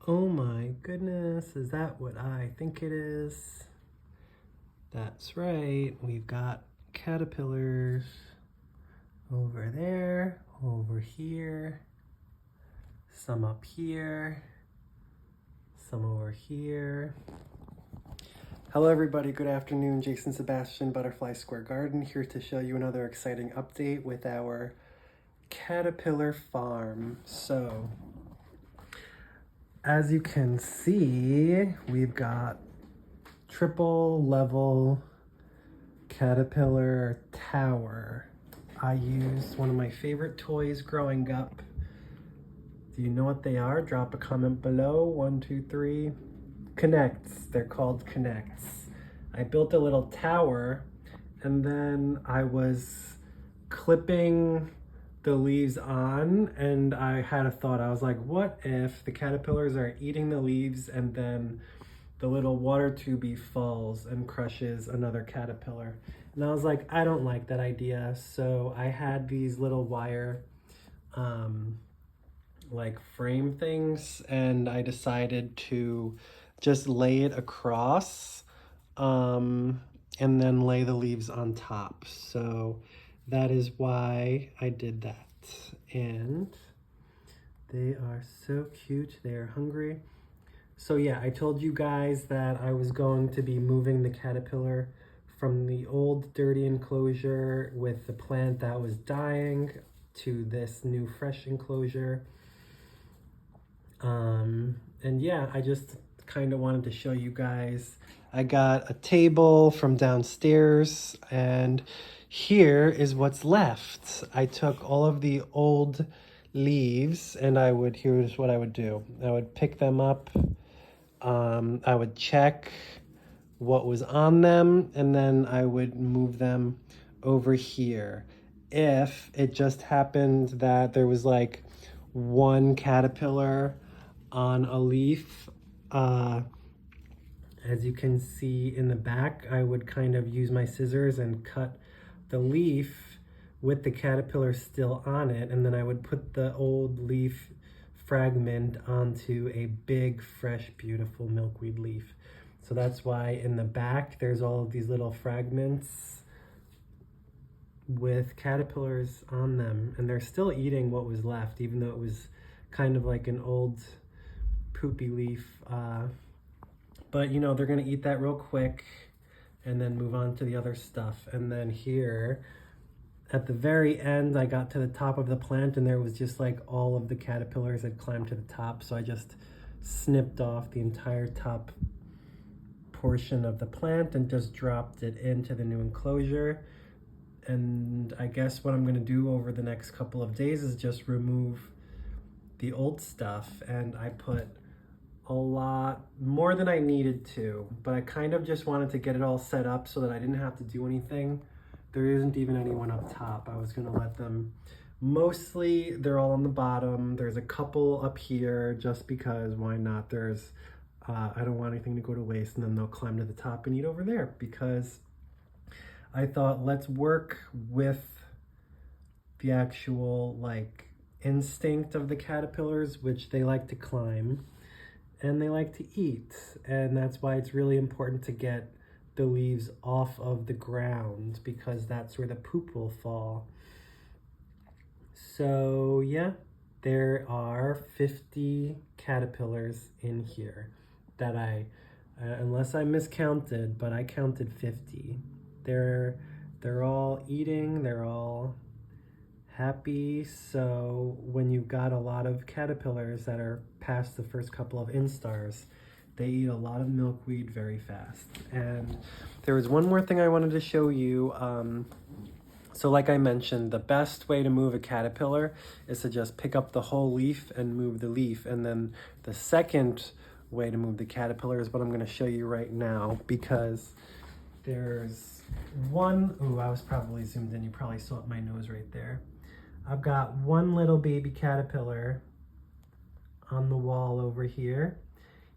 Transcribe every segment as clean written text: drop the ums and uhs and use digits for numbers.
Oh my goodness, is that what I think it is? That's right, we've got caterpillars over there, over here, some up here, some over here. Hello everybody, good afternoon. Jason Sebastian, Butterfly Square Garden, here to show you another exciting update with our caterpillar farm. So, as you can see, we've got triple level caterpillar tower. I used one of my favorite toys growing up. Do you know what they are? Drop a comment below. 1, 2, 3. Connects. They're called Connects. I built a little tower and then I was clipping the leaves on and I had a thought. I was like, what if the caterpillars are eating the leaves and then the little water tubey falls and crushes another caterpillar? And I was like, I don't like that idea. So I had these little wire like frame things and I decided to just lay it across and then lay the leaves on top. So that is why I did that. And they are so cute. They are hungry. So yeah, I told you guys that I was going to be moving the caterpillar from the old dirty enclosure with the plant that was dying to this new fresh enclosure. And yeah, I just kind of wanted to show you guys. I got a table from downstairs and here is what's left. I took all of the old leaves and here's what I would do. I would pick them up. I would check what was on them and then I would move them over here. If it just happened that there was like one caterpillar on a leaf, as you can see in the back, I would kind of use my scissors and cut the leaf with the caterpillar still on it, and then I would put the old leaf fragment onto a big, fresh, beautiful milkweed leaf. So that's why in the back there's all of these little fragments with caterpillars on them, and they're still eating what was left, even though it was kind of like an old poopy leaf. But you know, they're gonna eat that real quick and then move on to the other stuff. And then here at the very end, I got to the top of the plant and there was just like all of the caterpillars had climbed to the top. So I just snipped off the entire top portion of the plant and just dropped it into the new enclosure. And I guess what I'm gonna do over the next couple of days is just remove the old stuff. And I put a lot more than I needed to, but I kind of just wanted to get it all set up so that I didn't have to do anything. There isn't even anyone up top. I was gonna let them, mostly they're all on the bottom. There's a couple up here just because why not? I don't want anything to go to waste, and then they'll climb to the top and eat over there because I thought let's work with the actual like instinct of the caterpillars, which they like to climb and they like to eat. And that's why it's really important to get the leaves off of the ground because that's where the poop will fall. So yeah, there are 50 caterpillars in here that unless I miscounted, but I counted 50. They're all eating, they're all happy. So when you've got a lot of caterpillars that are past the first couple of instars, they eat a lot of milkweed very fast. And there was one more thing I wanted to show you. So like I mentioned, the best way to move a caterpillar is to just pick up the whole leaf and move the leaf. And then the second way to move the caterpillar is what I'm going to show you right now, because there's one, ooh, I was probably zoomed in. You probably saw my nose right there. I've got one little baby caterpillar on the wall over here.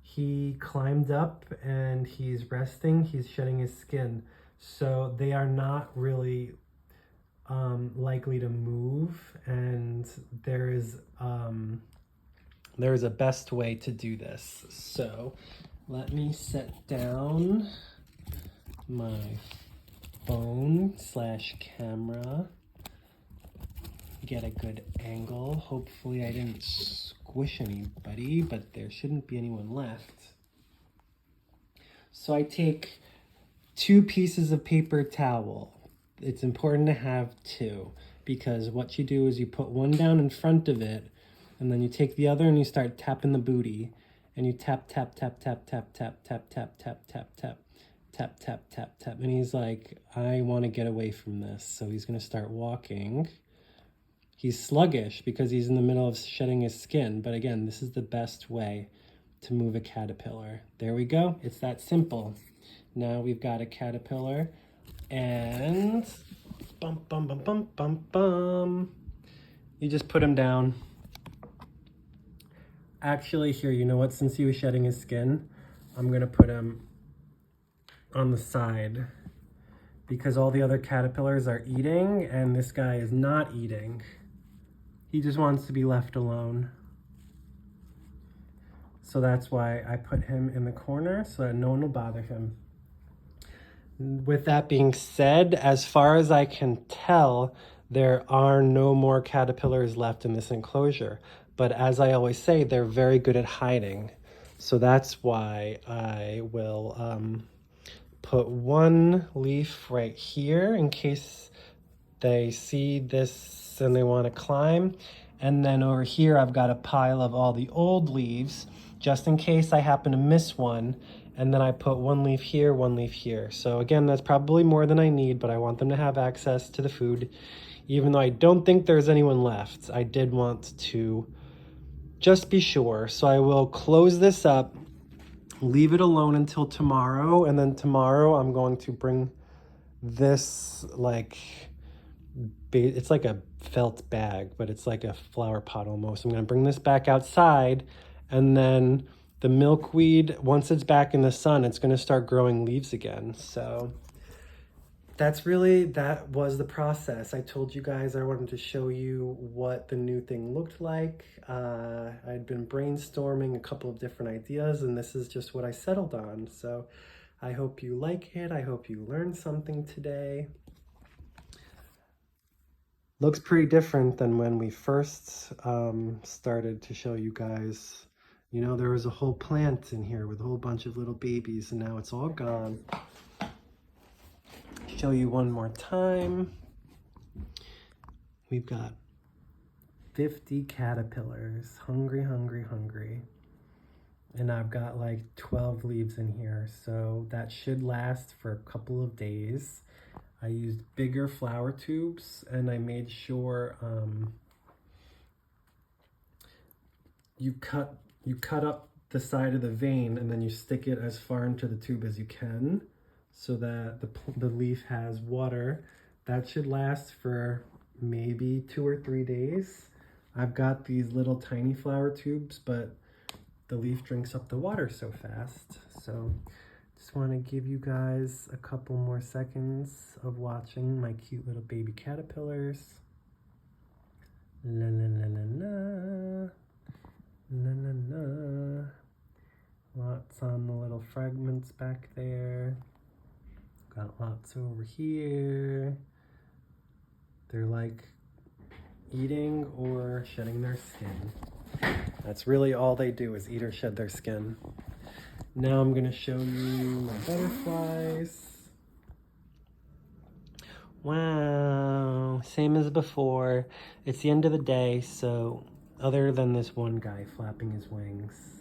He climbed up and he's resting. He's shedding his skin. So they are not really likely to move. And there is there's a best way to do this. So let me set down my phone/camera, get a good angle. Hopefully I didn't squish anybody, but there shouldn't be anyone left. So I take 2 pieces of paper towel. It's important to have 2, because what you do is you put one down in front of it, and then you take the other and you start tapping the booty, and you tap, tap, tap, tap, tap, tap, tap, tap, tap, tap, tap, tap, tap, tap, tap. And he's like, I want to get away from this. So he's going to start walking. He's sluggish because he's in the middle of shedding his skin. But again, this is the best way to move a caterpillar. There we go. It's that simple. Now we've got a caterpillar, and bum, bum, bum, bum, bum, bum. You just put him down. Actually, here, you know what? Since he was shedding his skin, I'm going to put him on the side, because all the other caterpillars are eating and this guy is not eating. He just wants to be left alone. So that's why I put him in the corner so that no one will bother him. With that being said, as far as I can tell, there are no more caterpillars left in this enclosure. But as I always say, they're very good at hiding. So that's why I will put one leaf right here in case they see this and they want to climb. And then over here, I've got a pile of all the old leaves, just in case I happen to miss one. And then I put one leaf here, one leaf here. So again, that's probably more than I need, but I want them to have access to the food. Even though I don't think there's anyone left, I did want to just be sure. So I will close this up, leave it alone until tomorrow. And then tomorrow I'm going to bring this, like, it's like a felt bag, but it's like a flower pot almost. I'm going to bring this back outside, and then the milkweed, once it's back in the sun, it's going to start growing leaves again. So that was the process. I told you guys I wanted to show you what the new thing looked like. I'd been brainstorming a couple of different ideas, and this is just what I settled on. So I hope you like it. I hope you learned something today. Looks pretty different than when we first started to show you guys. You know, there was a whole plant in here with a whole bunch of little babies, and now it's all gone. Show you one more time. We've got 50 caterpillars, hungry, hungry, hungry. And I've got like 12 leaves in here, so that should last for a couple of days. I used bigger flower tubes, and I made sure you cut up the side of the vein, and then you stick it as far into the tube as you can so that the leaf has water. That should last for maybe 2 or 3 days. I've got these little tiny flower tubes, but the leaf drinks up the water so fast. So just want to give you guys a couple more seconds of watching my cute little baby caterpillars. La la la la la. La la la. Lots on the little fragments back there. Got lots over here. They're like eating or shedding their skin. That's really all they do, is eat or shed their skin. Now I'm gonna show you my butterflies. Wow, same as before. It's the end of the day, so other than this one guy flapping his wings,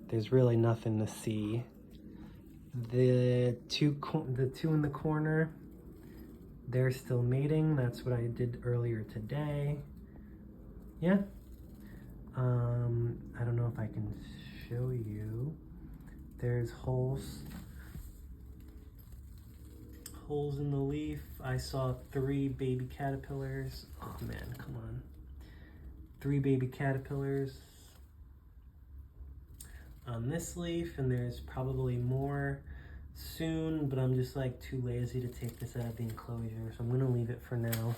there's really nothing to see. The two in the corner, they're still mating. That's what I did earlier today. Yeah. I don't know if I can show you. There's holes in the leaf. I saw 3 baby caterpillars. Oh man, come on. 3 baby caterpillars on this leaf, and there's probably more soon, but I'm just like too lazy to take this out of the enclosure, so I'm gonna leave it for now.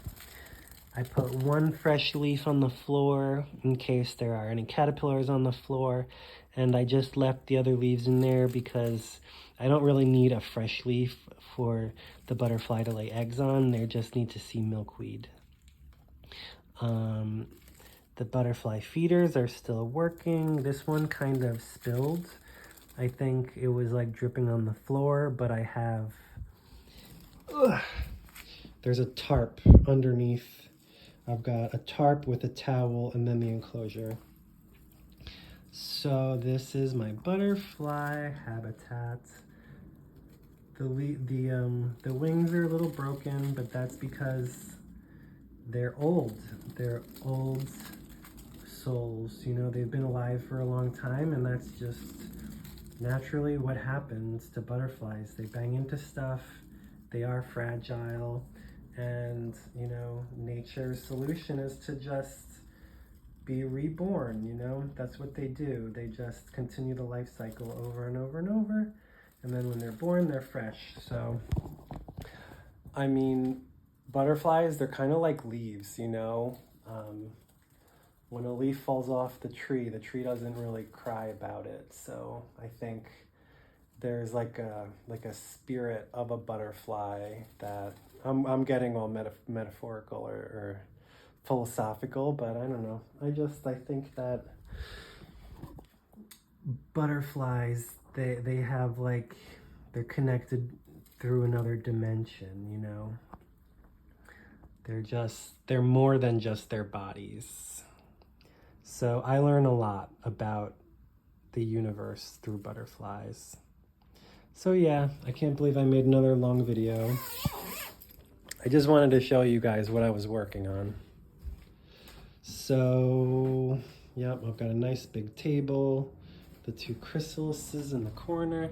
I put one fresh leaf on the floor in case there are any caterpillars on the floor, and I just left the other leaves in there because I don't really need a fresh leaf for the butterfly to lay eggs on. They just need to see milkweed. The butterfly feeders are still working. This one kind of spilled. I think it was like dripping on the floor, but I have, there's a tarp underneath. I've got a tarp with a towel and then the enclosure. So this is my butterfly habitat. The wings are a little broken, but that's because they're old. They're old souls. You know, they've been alive for a long time, and that's just naturally what happens to butterflies. They bang into stuff, they are fragile, and, you know, nature's solution is to just be reborn, you know? That's what they do. They just continue the life cycle over and over and over, and then when they're born, they're fresh. So, I mean, butterflies, they're kind of like leaves, you know? When a leaf falls off the tree doesn't really cry about it. So I think there's like a spirit of a butterfly that I'm getting all metaphorical or philosophical, but I don't know. I think that butterflies, they have like, they're connected through another dimension, you know? They're more than just their bodies. So I learn a lot about the universe through butterflies. So yeah, I can't believe I made another long video. I just wanted to show you guys what I was working on. So, yep, I've got a nice big table, the 2 chrysalises in the corner.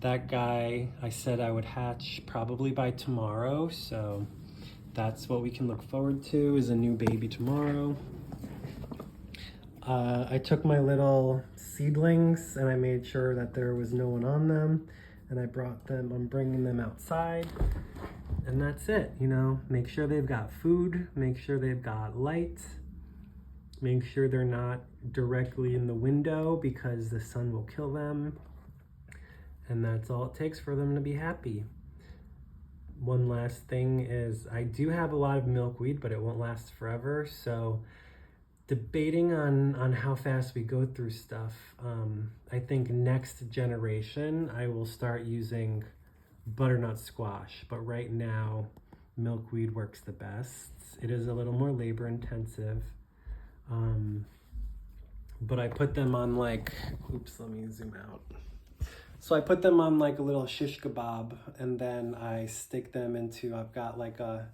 That guy, I said I would hatch probably by tomorrow, so that's what we can look forward to, is a new baby tomorrow. I took my little seedlings and I made sure that there was no one on them, and I brought them, I'm bringing them outside, and that's it, you know, make sure they've got food, make sure they've got light, make sure they're not directly in the window because the sun will kill them, and that's all it takes for them to be happy. One last thing is I do have a lot of milkweed, but it won't last forever, so debating on how fast we go through stuff. I think next generation I will start using butternut squash, but right now milkweed works the best. It is a little more labor intensive, but I put them on like, oops, let me zoom out. So I put them on like a little shish kebab, and then I stick them into, I've got like a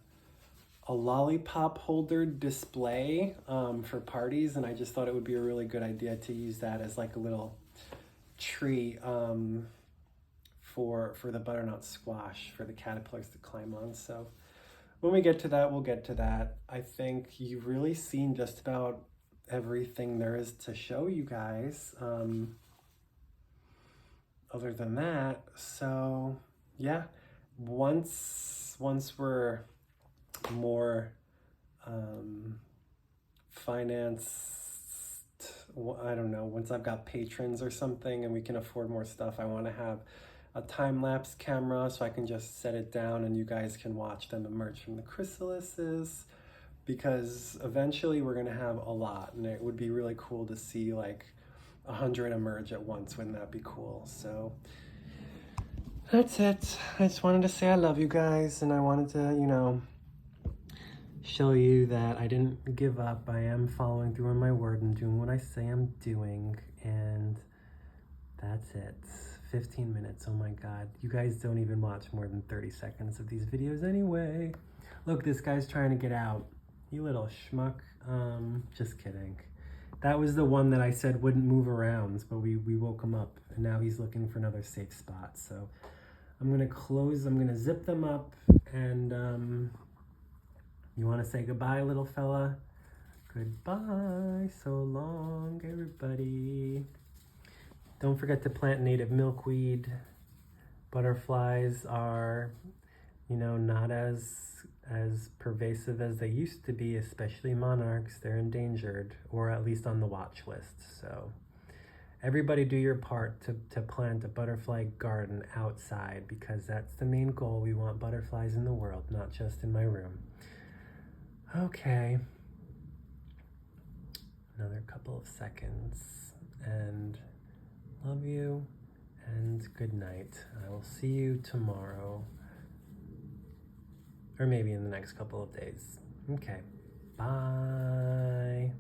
lollipop holder display for parties, and I just thought it would be a really good idea to use that as like a little tree for the butternut squash for the caterpillars to climb on. So when we get to that, we'll get to that. I think you've really seen just about everything there is to show you guys other than that. So yeah, once we're more financed, I don't know, once I've got patrons or something and we can afford more stuff, I want to have a time-lapse camera so I can just set it down and you guys can watch them emerge from the chrysalises, because eventually we're going to have a lot, and it would be really cool to see like 100 emerge at once. Wouldn't that be cool? So that's it. I just wanted to say I love you guys, and I wanted to, you know, show you that I didn't give up. I am following through on my word and doing what I say I'm doing, and that's it. 15 minutes, oh my god. You guys don't even watch more than 30 seconds of these videos anyway. Look, this guy's trying to get out. You little schmuck. Just kidding. That was the one that I said wouldn't move around, but we woke him up, and now he's looking for another safe spot. So I'm gonna zip them up, and you want to say goodbye, little fella? Goodbye, so long, everybody. Don't forget to plant native milkweed. Butterflies are, you know, not as as pervasive as they used to be, especially monarchs. They're endangered, or at least on the watch list. So everybody do your part to plant a butterfly garden outside, because that's the main goal. We want butterflies in the world, not just in my room. Okay. Another couple of seconds, and love you, and good night. I will see you tomorrow, or maybe in the next couple of days. Okay, bye.